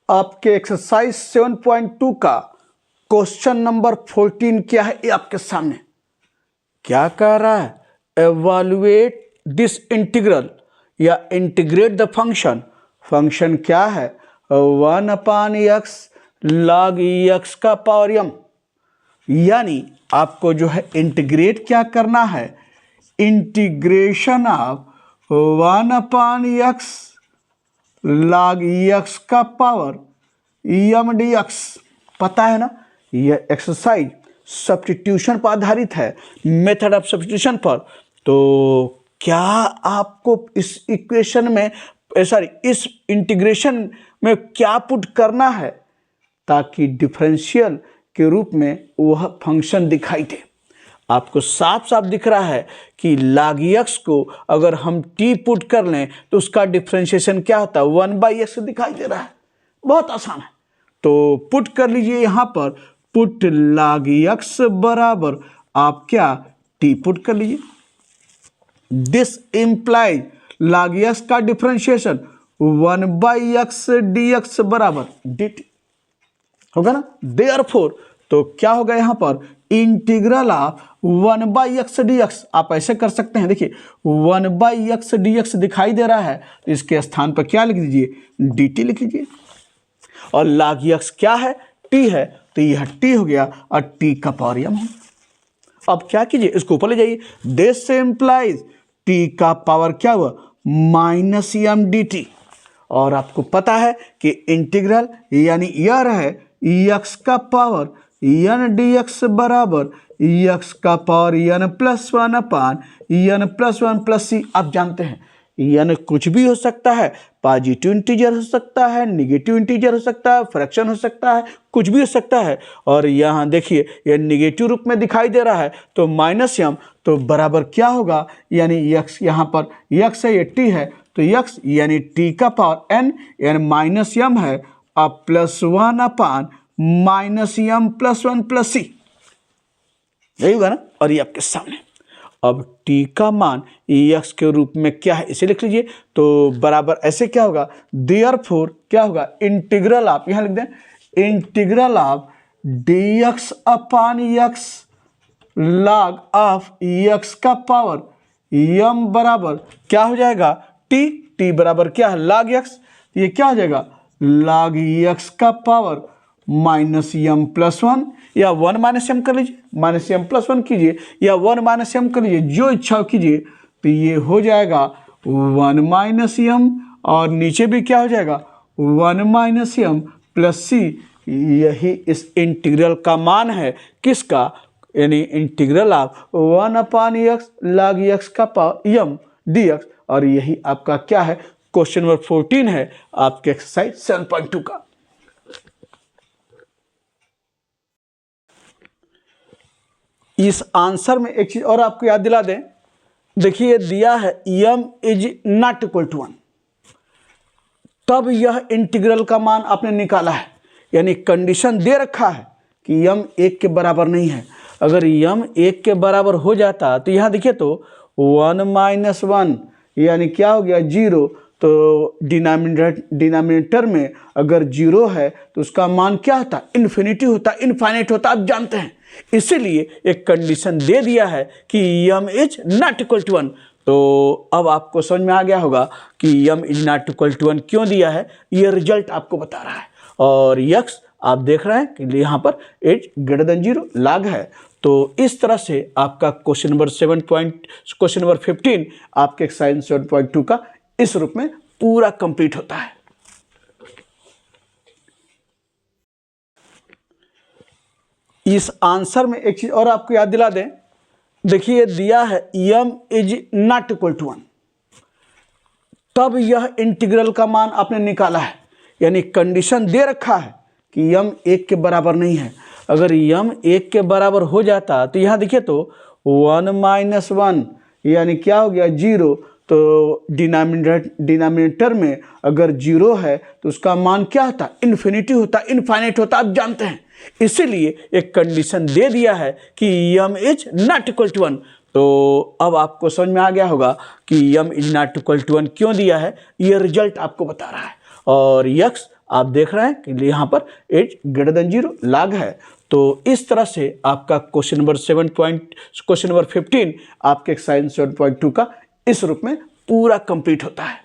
आपके एक्सरसाइज 7.2 का question number 14 क्या है, ये आपके सामने क्या कह रहा है, एवैल्यूएट दिस इंटीग्रल या इंटीग्रेट द फंक्शन। फंक्शन क्या है, 1/x log x का पावर m, यानी आपको जो है इंटीग्रेट क्या करना है, integration of 1/x log x का पावर m dx। पता है ना, यह एक्सरसाइज सब्स्टिट्यूशन पर आधारित है, मेथड ऑफ सब्स्टिट्यूशन पर। तो क्या आपको इस इक्वेशन में इस इंटीग्रेशन में क्या पुट करना है ताकि डिफरेंशियल के रूप में वह फंक्शन दिखाई दे। आपको साफ साफ दिख रहा है कि log x को अगर हम t पुट कर लें तो उसका डिफरेंशिएशन क्या होता है, 1/x दिखाई दे रहा है। बहुत आसान है, तो पुट कर लीजिए यहाँ पर, पुट log x बराबर आप क्या t पुट कर लीजिए। दिस इंप्लाइज log x का डिफरेंशिएशन 1/x dx बराबर dt होगा ना। देयरफॉर तो क्या होगा यहाँ पर, इंटीग्रल ऑफ 1/x dx। आप ऐसे कर सकते हैं, देखिए 1/x dx दिखाई दे रहा है तो इसके स्थान पर क्या लिख दीजिए, dt लिख लीजिए। और log x क्या है, t है, तो यह t हो गया और t का पावर m है। अब क्या कीजिए, इसको ऊपर ले जाइए। दिस इंप्लाइज t का पावर क्या हुआ, -m dt। और आपको पता है कि इंटीग्रल यानी यह है x का पावर n dx बराबर x का पावर n+1/n+1+c। आप जानते हैं n कुछ भी हो सकता है, पॉजिटिव इंटीजर हो सकता है, निगेटिव इंटीजर हो सकता है, फ्रैक्शन हो सकता है, कुछ भी हो सकता है। और यहाँ देखिए यह निगेटिव रूप में दिखाई दे रहा है तो -m, तो बराबर क्या होगा, यानी x यहाँ पर x है, ये t है, तो x यानी t का पावर n यानी -m है अब +1/-m+1+c, यही होगा ना। और ये आपके सामने अब t का मान x के रूप में क्या है, इसे लिख लीजिए। तो बराबर ऐसे क्या होगा, देयरफॉर क्या होगा, इंटीग्रल आप यहाँ लिख दें, integral of dx upon x log of x का पावर m बराबर क्या हो जाएगा, t बराबर क्या है, log x। ये क्या हो जाएगा, log x का पावर -m+1 या 1-m कर लीजिए, -m+1 कीजिए या 1-m कर लीजिए, जो इच्छा कीजिए। तो ये हो जाएगा 1-m और नीचे भी क्या हो जाएगा, 1-m+c। यही इस इंटीग्रल का मान है, किसका, यानी integral of 1/x log x का पावर m dx। और यही आपका क्या है, क्वेश्चन नंबर 14 है आपके एक्सरसाइज 7.2 का। इस आंसर में एक चीज और आपको याद दिला दें, देखिए दिया है m = 1, तब यह इंटीग्रल का मान आपने निकाला है, यानी कंडीशन दे रखा है कि m 1 के बराबर नहीं है। अगर m 1 के बराबर हो जाता तो यहाँ देखिए तो 1-1 यानी क्या हो गया, 0। तो डिनोमिनेटर में अगर 0 है तो उसका मान क्या होता, इन्फिनिटी होता, इनफाइनाइट होता, आप जानते हैं। इसीलिए एक कंडीशन दे दिया है कि m = 1। तो अब आपको समझ में आ गया होगा कि m = 1 क्यों दिया है, यह रिजल्ट आपको बता रहा है। और x आप देख रहे हैं कि यहाँ पर > 0 log है। तो इस तरह से आपका क्वेश्चन नंबर 15 आपके एक्सरसाइज 7.2 का इस रूप में पूरा कंप्लीट होता है। इस आंसर में एक चीज और आपको याद दिला दें, देखिए दिया है m = 1, तब यह इंटीग्रल का मान आपने निकाला है, यानी कंडीशन दे रखा है कि m 1 के बराबर नहीं है। अगर m 1 के बराबर हो जाता तो यहाँ देखिए तो 1-1 यानी क्या हो गया, 0। तो डिनोमिनेटर में अगर 0 है तो उसका मान क्या होता, इन्फिनिटी होता, इनफाइनाइट होता, आप जानते हैं। इसीलिए एक कंडीशन दे दिया है कि m = 1। तो अब आपको समझ में आ गया होगा कि m = 1 क्यों दिया है, यह रिजल्ट आपको बता रहा है। और x आप देख रहे हैं कि यहाँ पर एज ग्रेटर देन 0 लाग है। तो इस तरह से आपका क्वेश्चन नंबर 15 आपके एक्सरसाइज 7.2 का इस रूप में पूरा कंप्लीट होता है।